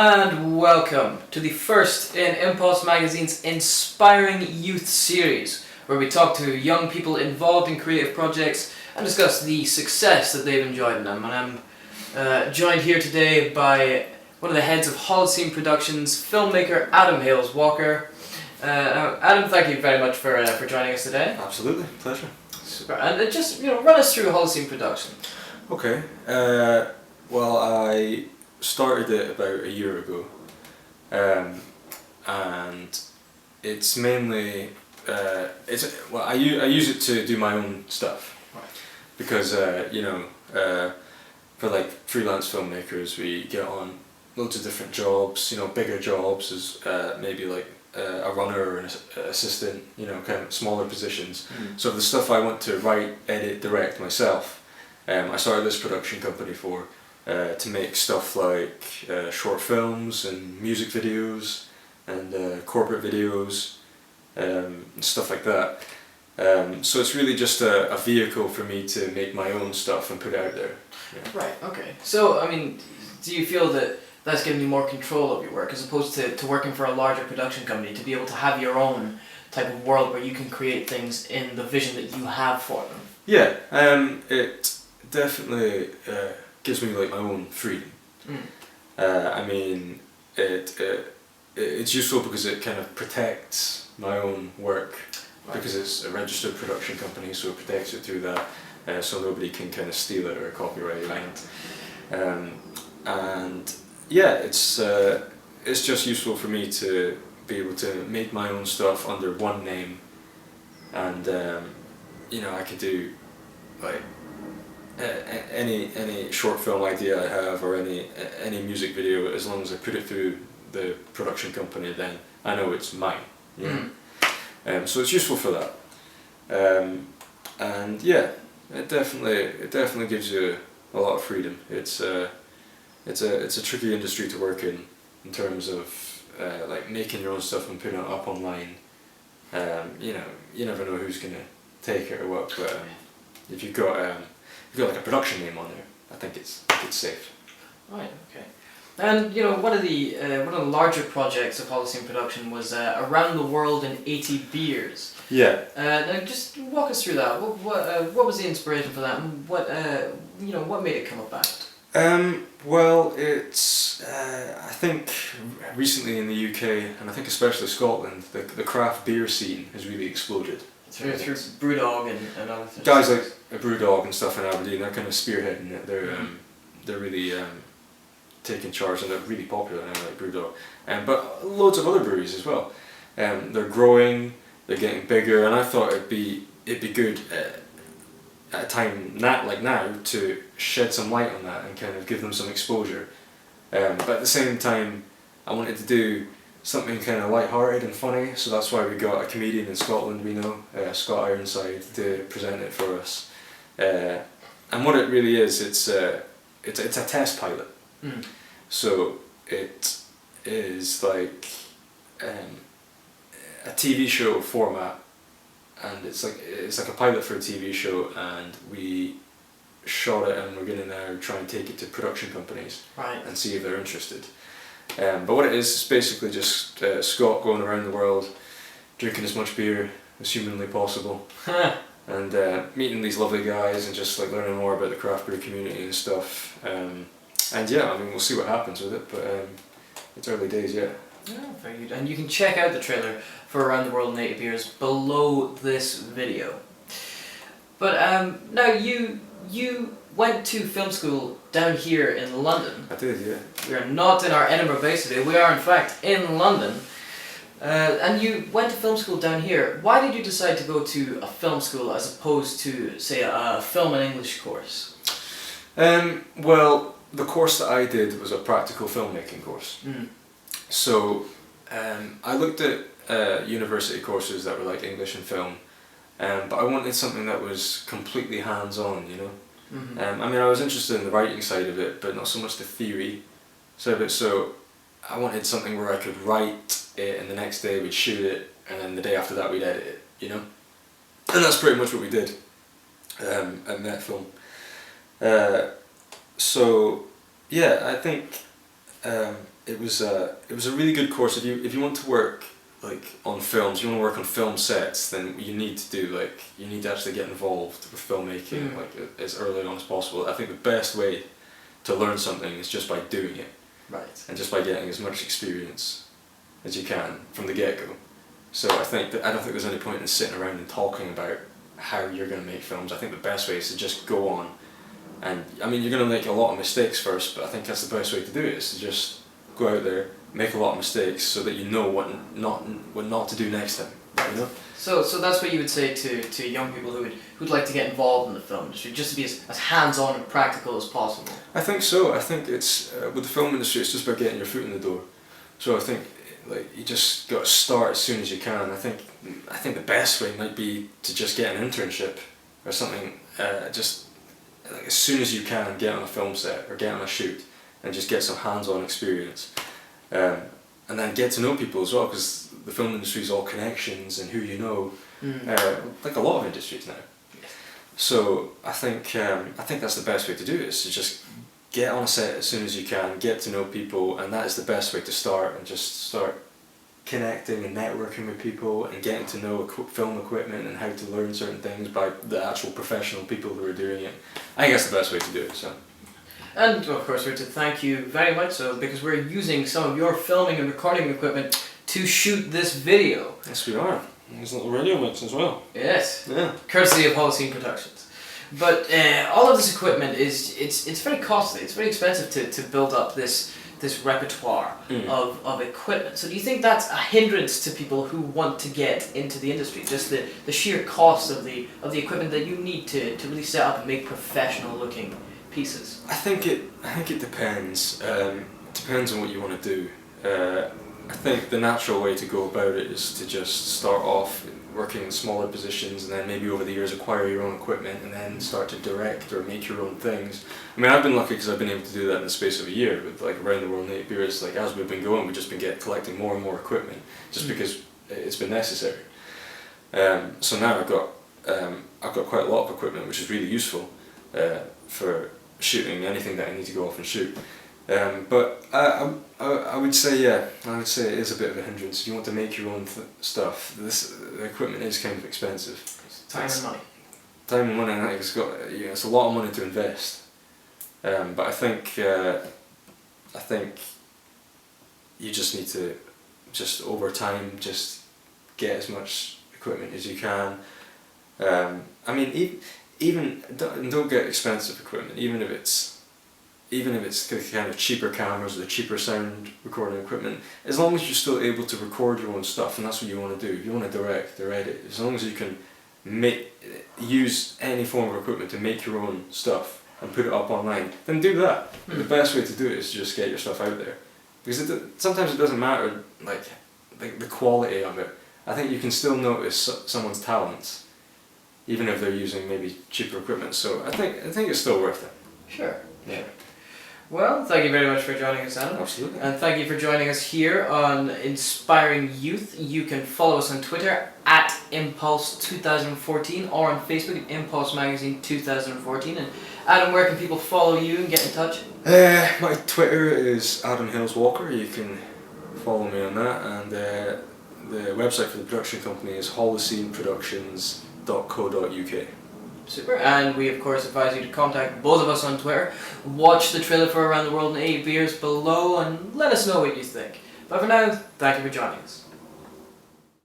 and welcome to the first in Impulse Magazine's Inspiring Youth series, where we talk to young people involved in creative projects and discuss the success that they've enjoyed in them. And I'm joined here today by one of the heads of Holocene Productions, filmmaker Adam Hales Walker. Adam, thank you very much for joining us today. Absolutely, pleasure. Super. And just run us through Holocene Productions. Okay. Well, I started it about a year ago, and it's mainly I use it to do my own stuff, right. Because for like freelance filmmakers, we get on loads of different jobs, bigger jobs as maybe like a runner or an assistant, kind of smaller positions. So the stuff I want to write, edit, direct myself, I started this production company to make stuff like short films and music videos and corporate videos and stuff like that. So it's really just a vehicle for me to make my own stuff and put it out there. Yeah. Right, okay. So, do you feel that that's giving you more control of your work as opposed to working for a larger production company, to be able to have your own type of world where you can create things in the vision that you have for them? Yeah, it definitely gives me like my own freedom. It's useful because it kind of protects my own work, right. Because it's a registered production company, so it protects it through that, so nobody can kind of steal it or copyright it. Right. And yeah, it's just useful for me to be able to make my own stuff under one name, and I could do like any short film idea I have or any music video, as long as I put it through the production company, then I know it's mine. So it's useful for that, and yeah, it definitely gives you a lot of freedom. It's a tricky industry to work in terms of like making your own stuff and putting it up online. You never know who's gonna take it or what, but if you've got like a production name on there, I think it's safe. Right. Okay. And one of the larger projects of Holocene Production was Around the World in 80 Beers. Yeah. Now just walk us through that. What was the inspiration for that, and what made it come about? Well, it's I think recently in the UK, and I think especially Scotland, the craft beer scene has really exploded. Through Brewdog and other things. Guys like Brewdog and stuff in Aberdeen, they're kind of spearheading it. They're really taking charge, and they're really popular now, like Brewdog. But loads of other breweries as well. They're growing, they're getting bigger, and I thought it'd be good at a time like now to shed some light on that and kind of give them some exposure. But at the same time, I wanted to do something kind of light-hearted and funny, so that's why we got a comedian in Scotland we know, Scott Ironside, to present it for us. And what it really is, it's a test pilot. So it is like a TV show format, and it's like a pilot for a TV show, and we shot it, and we're gonna now try and take it to production companies, right, and see if they're interested. But what it is basically just Scott going around the world, drinking as much beer as humanly possible, and meeting these lovely guys and just like learning more about the craft beer community and stuff. And yeah, we'll see what happens with it, but it's early days yet. Yeah, very good. And you can check out the trailer for Around the World in 80 Beers below this video. But now you went to film school down here in London. I did, yeah. We are not in our Edinburgh base today, we are in fact in London. And you went to film school down here. Why did you decide to go to a film school as opposed to, say, a film and English course? Well, the course that I did was a practical filmmaking course. So I looked at university courses that were like English and film, but I wanted something that was completely hands-on, I was interested in the writing side of it, but not so much the theory side of it. So I wanted something where I could write it, and the next day we'd shoot it, and then the day after that we'd edit it, And that's pretty much what we did at Met Film. So yeah, I think it was a really good course. If you want to work like on films, you want to work on film sets, then you need to actually get involved with filmmaking like as early on as possible. I think the best way to learn something is just by doing it, Right. and just by getting as much experience as you can from the get-go. So I don't think there's any point in sitting around and talking about how you're going to make films. I think the best way is to just go on, and I mean you're going to make a lot of mistakes first, but I think that's the best way to do it, is to just go out there, make a lot of mistakes, so that you know what not to do next time. You know? So that's what you would say to young people who'd like to get involved in the film industry, just to be as hands-on and practical as possible. I think so. I think it's with the film industry, it's just about getting your foot in the door. So I think like you just got to start as soon as you can. I think the best way might be to just get an internship or something. Just like as soon as you can, get on a film set or get on a shoot and just get some hands-on experience, and then get to know people as well, because the film industry is all connections and who you know, like a lot of industries now. So I think that's the best way to do it, is to just get on a set as soon as you can, get to know people, and that is the best way to start, and just start connecting and networking with people and getting to know film equipment and how to learn certain things by the actual professional people who are doing it. I think that's the best way to do it. So. And of course, Richard, thank you very much, because we're using some of your filming and recording equipment to shoot this video. Yes, we are. There's a little radio mix as well. Yes. Yeah. Courtesy of Holocene Productions. But all of this equipment it's very costly. It's very expensive to build up this repertoire of equipment. So do you think that's a hindrance to people who want to get into the industry? Just the sheer cost of the equipment that you need to really set up and make professional looking pieces? I think it depends. Depends on what you want to do. I think the natural way to go about it is to just start off working in smaller positions, and then maybe over the years acquire your own equipment and then start to direct or make your own things. I mean, I've been lucky because I've been able to do that in the space of a year with like Around the World in 8 Beers. Like as we've been going, we've just been collecting more and more equipment just because it's been necessary. So now I've got quite a lot of equipment, which is really useful for shooting anything that I need to go off and shoot. But I would say it is a bit of a hindrance. If you want to make your own stuff, the equipment is kind of expensive. Time and money. Time and money, and I think it's a lot of money to invest. But I think you just need to just over time just get as much equipment as you can. I mean, even don't get expensive equipment, even if it's the kind of cheaper cameras or the cheaper sound recording equipment, as long as you're still able to record your own stuff, and that's what you want to do. If you want to direct or edit, as long as you can use any form of equipment to make your own stuff and put it up online, then do that. The best way to do it is to just get your stuff out there, because sometimes it doesn't matter like the quality of it. I think you can still notice someone's talents, even if they're using maybe cheaper equipment. So I think it's still worth it. Sure. Yeah. Well, thank you very much for joining us, Adam. Absolutely. And thank you for joining us here on Inspiring Youth. You can follow us on Twitter at Impulse2014 or on Facebook at Impulse Magazine 2014. And Adam, where can people follow you and get in touch? My Twitter is Adam Hales Walker. You can follow me on that, and the website for the production company is holoceneproductions.co.uk. Super. And we of course advise you to contact both of us on Twitter, watch the trailer for Around the World in 8 Beers below, and let us know what you think. But for now, thank you for joining us.